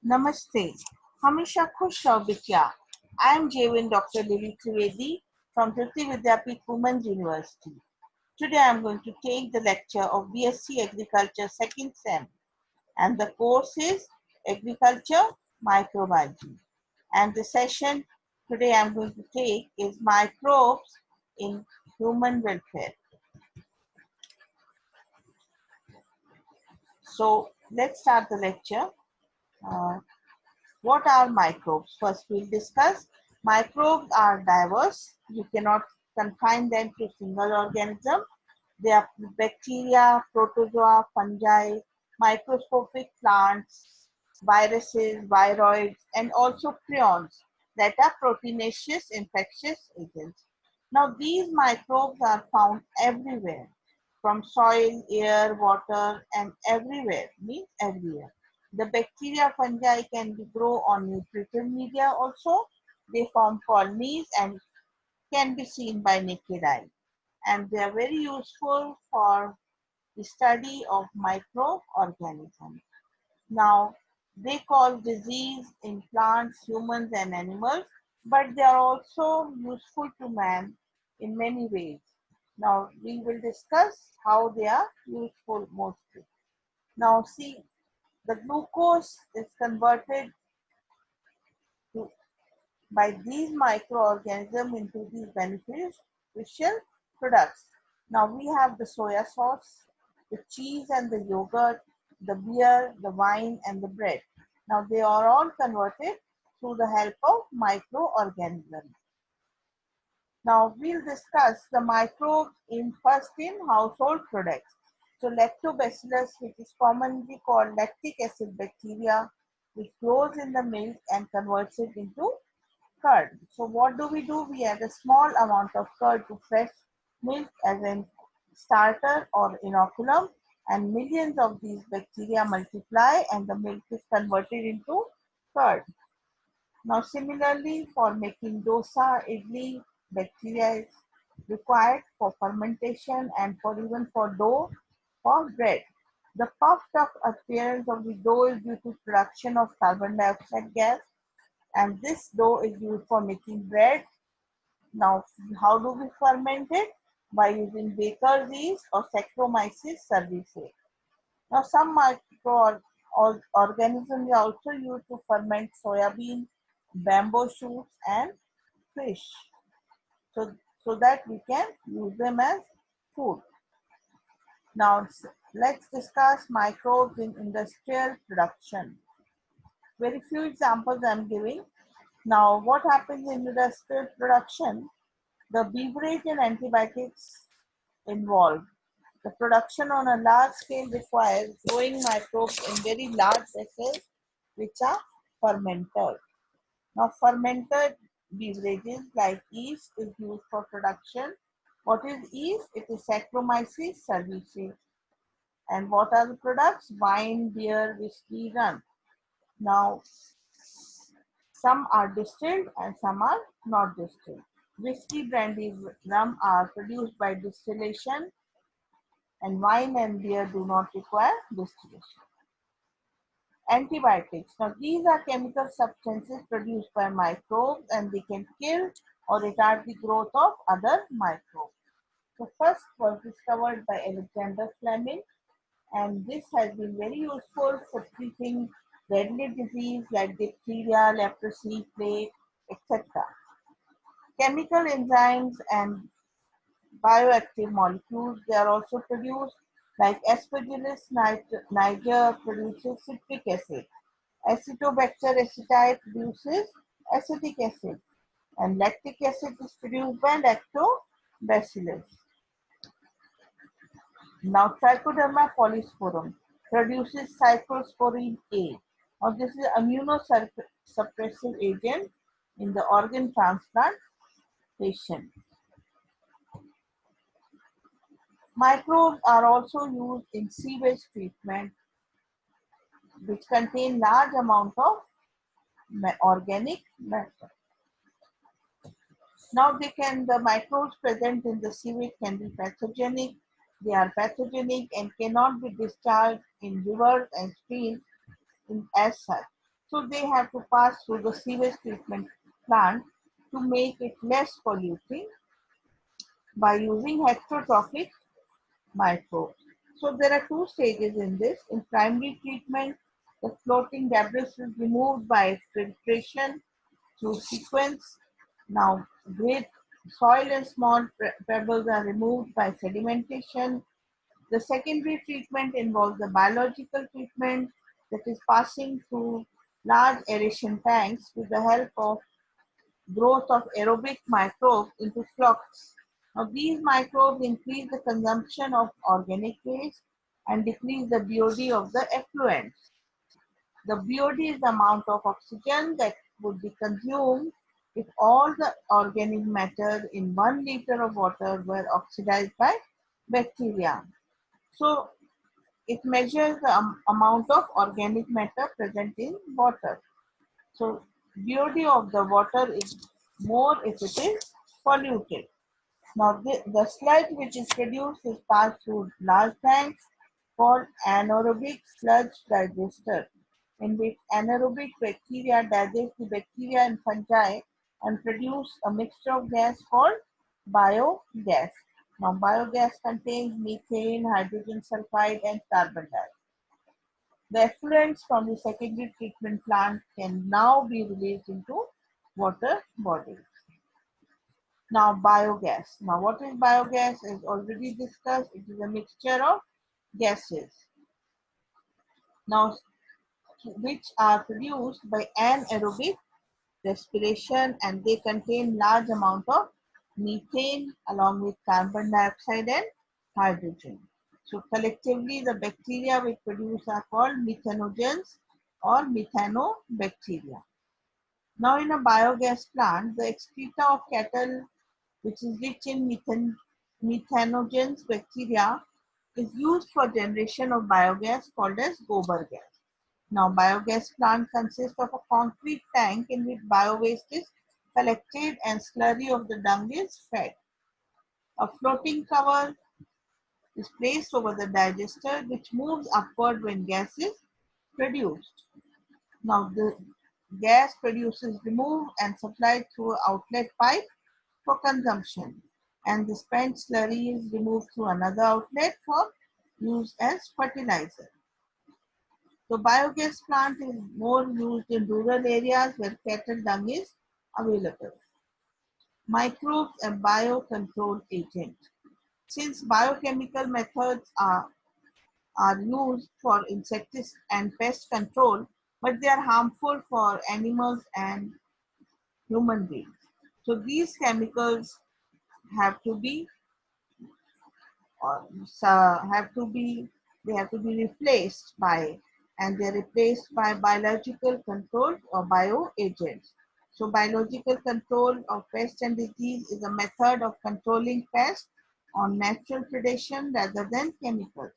Namaste. हमेशा खुश रहो बिटिया. I am Jevin Dr. Lily Trivedi from Tripti Vidyapith Women's University. Today I am going to take the lecture of BSc Agriculture second sem, and the course is Agriculture Microbiology. And the session today I am going to take is Microbes in Human Welfare. So let's start the lecture. Uh, What are microbes? First, we'll discuss. Microbes are diverse. You cannot confine them to single organism. They are bacteria, protozoa, fungi, microscopic plants, viruses, viroids, and also prions that are proteinaceous infectious agents. Now, these microbes are found everywhere from soil, air, water, and everywhere, means everywhere. The bacteria fungi can grow on nutritive media also. They form colonies and can be seen by naked eye. And they are very useful for the study of microorganisms. Now, they cause disease in plants, humans, and animals, but they are also useful to man in many ways. Now, we will discuss how they are useful mostly. Now, see, the glucose is converted to, by these microorganisms into these beneficial products. Now we have the soya sauce, the cheese and the yogurt, the beer, the wine and the bread. Now they are all converted through the help of microorganisms. Now we'll discuss the microbes in first in household products. So lactobacillus, which is commonly called lactic acid bacteria, which grows in the milk and converts it into curd. So what do? We add a small amount of curd to fresh milk as a starter or inoculum, and millions of these bacteria multiply and the milk is converted into curd. Now similarly for making dosa, idli, bacteria is required for fermentation and for even for dough for bread. The puffed up appearance of the dough is due to production of carbon dioxide gas, and this dough is used for making bread. Now, how do we ferment it? By using baker's yeast or Saccharomyces cerevisiae. Now, some microorganisms are also used to ferment soybean, bamboo shoots, and fish, so that we can use them as food. Now, let's discuss microbes in industrial production. Very few examples I'm giving. Now, what happens in industrial production? The beverage and antibiotics involved. The production on a large scale requires growing microbes in very large vessels, which are fermented. Now, fermented beverages like yeast is used for production. What is yeast? It is Saccharomyces cerevisiae. And what are the products? Wine, beer, whiskey, rum. Now, some are distilled and some are not distilled. Whiskey, brandy, rum are produced by distillation, and wine and beer do not require distillation. Antibiotics. Now, these are chemical substances produced by microbes and they can kill or retard the growth of other microbes. So, first was discovered by Alexander Fleming, and this has been very useful for treating deadly disease like diphtheria, leprosy, plague, etc. Chemical enzymes and bioactive molecules. They are also produced like Aspergillus niger produces citric acid. Acetobacter aceti produces acetic acid. And lactic acid is produced by lactobacillus. Now Trichoderma polysporum produces cyclosporine A. Now this is immunosuppressive agent in the organ transplantation. Microbes are also used in sewage treatment, which contain large amount of organic matter. Now the microbes present in the sewage can be pathogenic. They are pathogenic and cannot be discharged in rivers and streams as such. So they have to pass through the sewage treatment plant to make it less polluting by using heterotrophic microbes. So there are two stages in this. In primary treatment, the floating debris is removed by filtration through sequence. Now, great soil and small pebbles are removed by sedimentation. The secondary treatment involves the biological treatment that is passing through large aeration tanks with the help of growth of aerobic microbes into flocks. Now, these microbes increase the consumption of organic waste and decrease the BOD of the effluents. The BOD is the amount of oxygen that would be consumed if all the organic matter in 1 liter of water were oxidized by bacteria. So, it measures the amount of organic matter present in water. So, BOD of the water is more if it is polluted. Now, the sludge which is produced is passed through large tanks called anaerobic sludge digester, in which anaerobic bacteria digest the bacteria and fungi and produce a mixture of gas called biogas. Now, biogas contains methane, hydrogen sulfide, and carbon dioxide. The effluents from the secondary treatment plant can now be released into water bodies. Now, biogas. Now, what is biogas is already discussed. It is a mixture of gases. Now, which are produced by anaerobic respiration, and they contain large amount of methane along with carbon dioxide and hydrogen. So collectively, the bacteria which produce are called methanogens or methanobacteria. Now, in a biogas plant, the excreta of cattle, which is rich in methanogens bacteria, is used for generation of biogas called as gobar gas. Now, biogas plant consists of a concrete tank in which bio-waste is collected and slurry of the dung is fed. A floating cover is placed over the digester which moves upward when gas is produced. Now, the gas produced is removed and supplied through an outlet pipe for consumption, and the spent slurry is removed through another outlet for use as fertilizer. So biogas plant is more used in rural areas where cattle dung is available. Microbes and biocontrol agent. Since biochemical methods are used for insecticide and pest control, but they are harmful for animals and human beings. So these chemicals have to be have to be they have to be replaced by, and they're replaced by biological control or bioagents. So biological control of pest and disease is a method of controlling pests on natural predation rather than chemicals.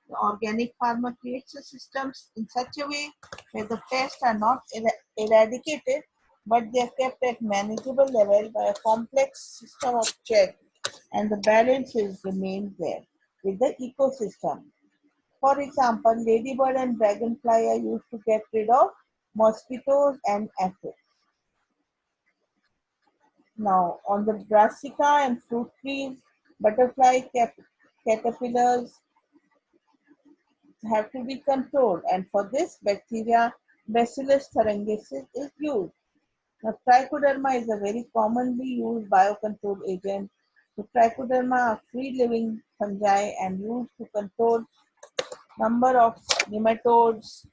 The organic farmer creates a systems in such a way where the pests are not eradicated, but they are kept at manageable level by a complex system of check, and the balance is remained there with the ecosystem. For example, ladybird and dragonfly are used to get rid of mosquitoes and aphids. Now, on the brassica and fruit trees, butterfly caterpillars have to be controlled, and for this, bacteria Bacillus thuringiensis is used. Now, trichoderma is a very commonly used biocontrol agent. So, trichoderma are free-living fungi and used to control number of nematodes,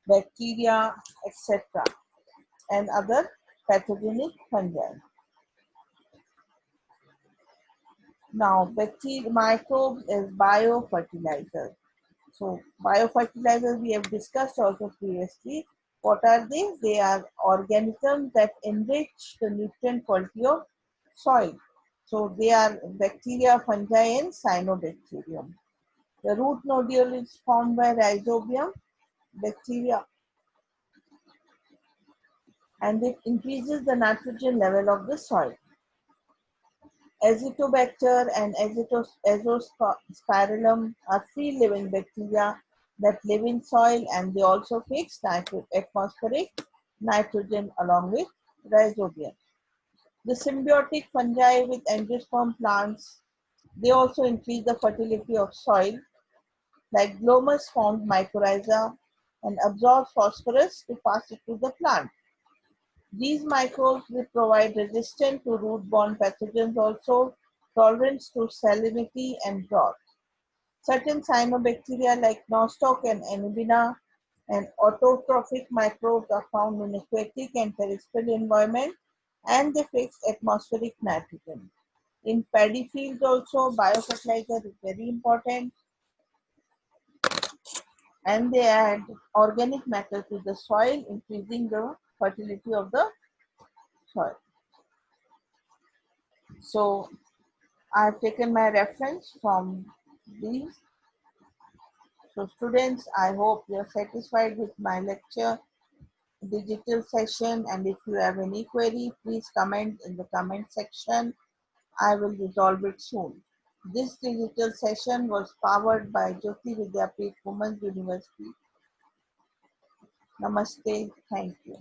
bacteria, etc., and other pathogenic fungi. Now, bacteria microbes is biofertilizers. So, biofertilizers we have discussed also previously. What are they? They are organisms that enrich the nutrient quality of soil. So, they are bacteria, fungi, and cyanobacterium. The root nodule is formed by rhizobium bacteria, and it increases the nitrogen level of the soil. Azotobacter and Azospirillum are free-living bacteria that live in soil, and they also fix atmospheric nitrogen along with rhizobium. The symbiotic fungi with angiosperm plants, they also increase the fertility of soil, like glomus formed mycorrhiza and absorb phosphorus to pass it to the plant. These microbes will provide resistance to root-borne pathogens, also tolerance to salinity and drought. Certain cyanobacteria like nostoc and anubina and autotrophic microbes are found in aquatic and terrestrial environment, and they fix atmospheric nitrogen. In paddy fields also, biofertilizer is very important, and they add organic matter to the soil, increasing the fertility of the soil. So I've taken my reference from these. So students, I hope you're satisfied with my lecture digital session, and if you have any query, please comment in the comment section. I will resolve it soon. This digital session was powered by Jyoti Vidyapeeth Women's University. Namaste. Thank you.